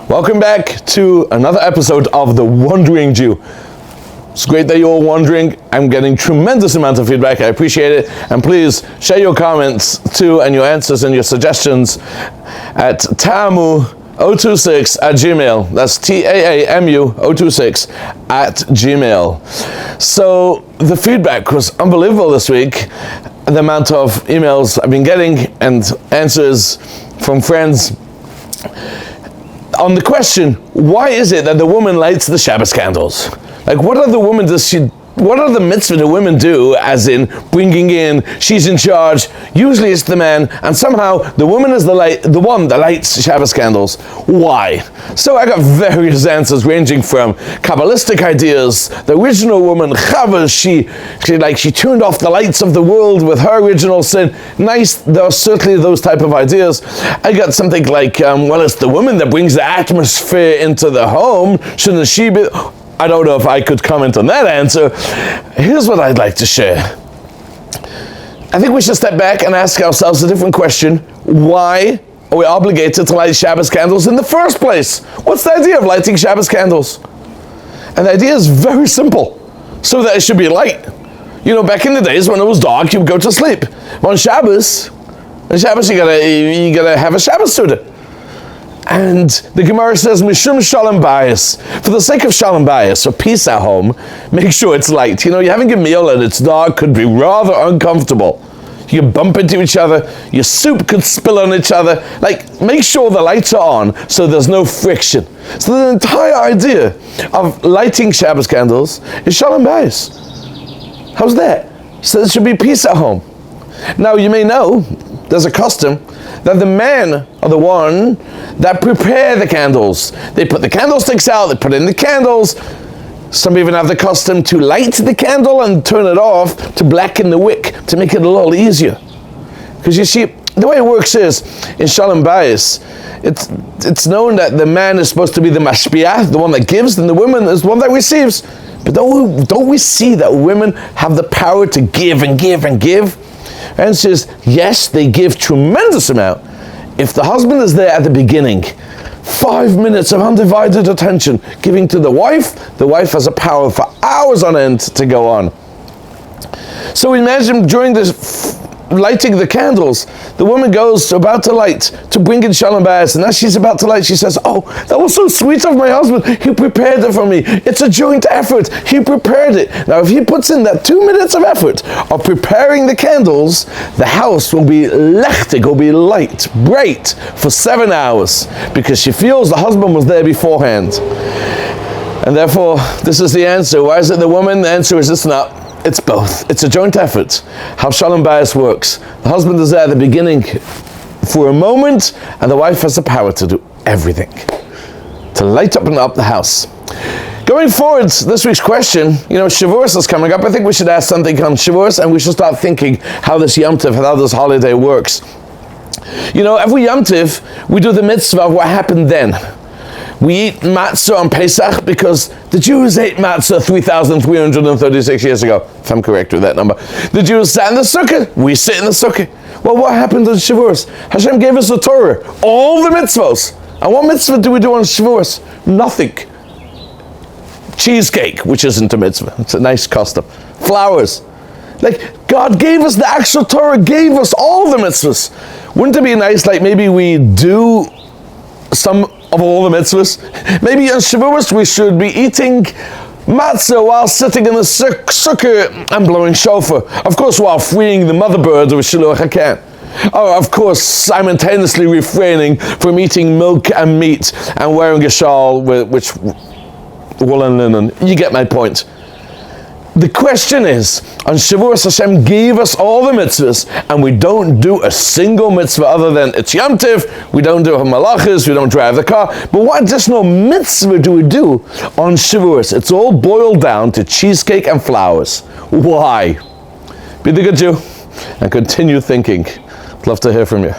Welcome back to another episode of The Wandering Jew. It's great that you're all wondering. I'm getting tremendous amount of feedback. I appreciate it. And please share your comments too, and your answers and your suggestions at taamu026@gmail. That's TAAMU026 @gmail. So the feedback was unbelievable this week. The amount of emails I've been getting and answers from friends on the question, why is it that the woman lights the Shabbos candles? Like, what are the mitzvah the women do, as in bringing in, she's in charge, usually it's the man, and somehow the woman is the one that lights Shabbos candles. Why? So I got various answers ranging from Kabbalistic ideas. The original woman, Chava, she turned off the lights of the world with her original sin. Nice, there are certainly those type of ideas. I got something like, well, it's the woman that brings the atmosphere into the home. Shouldn't she be? I don't know if I could comment on that answer. Here's what I'd like to share. I think we should step back and ask ourselves a different question. Why are we obligated to light Shabbos candles in the first place? What's the idea of lighting Shabbos candles? And the idea is very simple, so that it should be light. You know, back in the days when it was dark, you would go to sleep. On Shabbos you gotta have a Shabbos Suda. And the Gemara says, Mishum Shalom Bayis. For the sake of Shalom Bayis, or peace at home, make sure it's light. You know, you're having a meal and it's dark, could be rather uncomfortable. You can bump into each other, your soup could spill on each other. Like, make sure the lights are on so there's no friction. So the entire idea of lighting Shabbos candles is Shalom Bayis. How's that? So there should be peace at home. Now, you may know, there's a custom that the men are the one that prepare the candles. They put the candlesticks out, they put in the candles. Some even have the custom to light the candle and turn it off to blacken the wick, to make it a little easier. Because you see, the way it works is, in Shalom Bayis, it's known that the man is supposed to be the mashpiach, the one that gives, and the woman is the one that receives. But don't we see that women have the power to give and give and give? And says, yes, they give tremendous amount. If the husband is there at the beginning, 5 minutes of undivided attention giving to the wife has a power for hours on end to go on. So imagine during this lighting the candles, the woman goes about to light to bring in Shalom Bayis, and as she's about to light, she says, oh, that was so sweet of my husband, he prepared it for me, it's a joint effort, he prepared it. Now if he puts in that 2 minutes of effort of preparing the candles, the house will be lechtig, will be light, bright for 7 hours, because she feels the husband was there beforehand. And therefore, this is the answer. Why is it the woman? The answer is it's not. It's both. It's a joint effort. How Shalom Bayis works. The husband is there at the beginning for a moment, and the wife has the power to do everything, to light up and up the house. Going forward, this week's question, you know, Shavuos is coming up. I think we should ask something on Shavuos, and we should start thinking how this Yom Tov, how this holiday works. You know, every Yom Tov, we do the mitzvah of what happened then. We eat matzah on Pesach because the Jews ate matzah 3,336 years ago, if I'm correct with that number. The Jews sat in the sukkah, we sit in the sukkah. Well, what happened on Shavuos? Hashem gave us the Torah, all the mitzvahs. And what mitzvah do we do on Shavuos? Nothing. Cheesecake, which isn't a mitzvah, it's a nice custom. Flowers. Like, God gave us the actual Torah, gave us all the mitzvahs. Wouldn't it be nice, like maybe we do some of all the mitzvahs? Maybe on Shavuos we should be eating matzah while sitting in the sukkah and blowing shofar. Of course, while freeing the mother bird of Shiloh HaKan. Oh, of course, simultaneously refraining from eating milk and meat and wearing a shawl with wool and linen. You get my point. The question is, on Shavuos Hashem gave us all the mitzvahs, and we don't do a single mitzvah other than it's Yom Tov, we don't do malachas, we don't drive the car, but what additional mitzvah do we do on Shavuos? It's all boiled down to cheesecake and flowers. Why? Be the good Jew, and continue thinking. I'd love to hear from you.